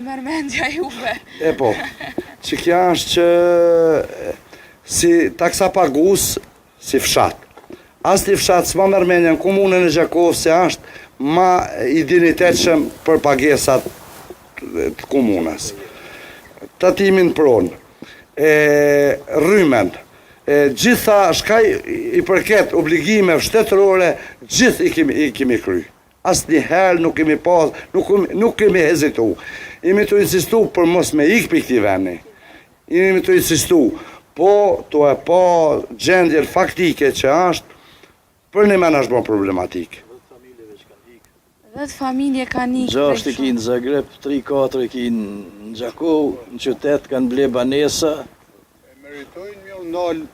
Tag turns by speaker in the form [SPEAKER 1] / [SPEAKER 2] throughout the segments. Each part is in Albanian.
[SPEAKER 1] Mërmendja juve.
[SPEAKER 2] E po, që kja është që si taksa pagus, si fshat. As të fshat s'ma mërmendja në komunën e Gjakovë se është ma i dinitetshëm për pagesat të komunës. Tatimin pronë, rrymen, gjitha shkaj i përket obligimeve shtetërore, gjithë i kemi kry. Asë një herë nuk kemi pas, nuk kemi hezitu. Imi të insistu për mos me ikë për këti veni. Imi të insistu, po të e pa gjendjen faktike që është, për një men është bon problematikë.
[SPEAKER 1] Dhe të familje kanë ikë.
[SPEAKER 3] 6 i ki në Zagreb, 3-4 i ki në Gjakov, në qytet kanë ble banesa.
[SPEAKER 4] Meritojnë mjë ndalë,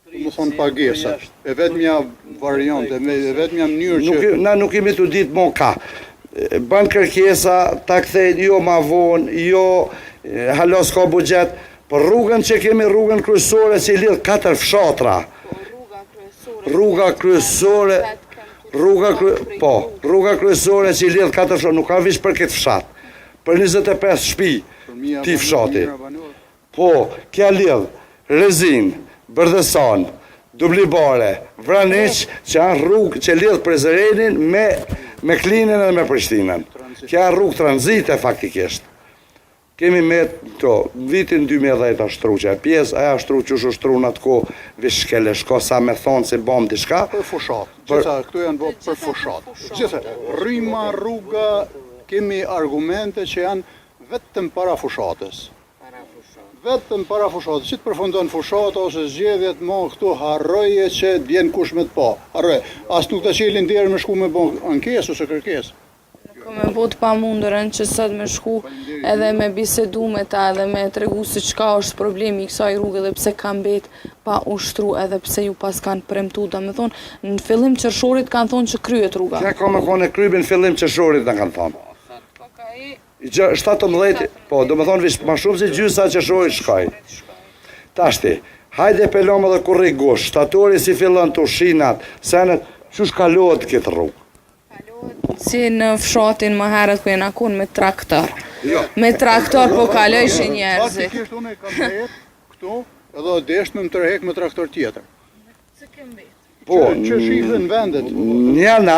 [SPEAKER 4] më thonë pagesa, e vetëmja variante, e vetëmja mënyrë që...
[SPEAKER 2] Na nuk imi të ditë mo ka. Banë kërkesa, ta kthejnë jo ma vonë, jo halos ka bugjet, për rrugën që kemi rrugën kryesore që i lidhë 4 fshatra. Rruga kryesore, rruga kryesore që i lidhë 4 fshatra, nuk ka vish për këtë fshat. Për 25 shpi ti fshati. Po, kja lidhë Rezin, Bërdesan, Dublibare, Vraniq, që janë rrugë që lidhë Prizrenin me Klinën edhe me Prishtinën. Kja rrugë tranzite faktikisht. Kemi me to, vitin 2010 ashtru që e pjesë, aja ashtru që shtru në atë ko vishkele shko sa me thonë se bom t'i shka.
[SPEAKER 4] Për fushat, gjitha këtu janë bërë për fushat. Gjitha, rryma, rruga, kemi argumente që janë vetëm para fushatës. Vetëm para fushatës, që të përfundon fushata ose zgjedhjet, mo këtu harroje që djenë kush me të pa. Harroje, asë nuk të qelin djerë me shku me bon ankes ose kërkes.
[SPEAKER 1] Me bot pa mundërën që sot me shku edhe me bisedu me ta edhe me tregu se qka është problemi i kësaj rrugë dhe pse kam bet pa ushtru edhe pse ju pas kanë premtu. Da me thonë, në fillim qershorit kanë thonë që kryet rruga.
[SPEAKER 2] Kja ka me kone krybi në fillim qershorit në kanë thonë. 17, po, do me thonë vish ma shumë si gjysa qershorit shkaj. Tashti, hajde pelom edhe kurri gush, shtatori si fillon të ushinat, senet, që shkalohet këtë rrugë?
[SPEAKER 1] Si në fshatin më herët ku jena kun me traktor. Me traktor po kalojshin njerëzit.
[SPEAKER 4] Faktikisht unë e kam jetë këtu, edhe deshtë me më tërhek me traktor tjetër.
[SPEAKER 1] Se kem bet.
[SPEAKER 4] Që shifën vendet.
[SPEAKER 2] Njëna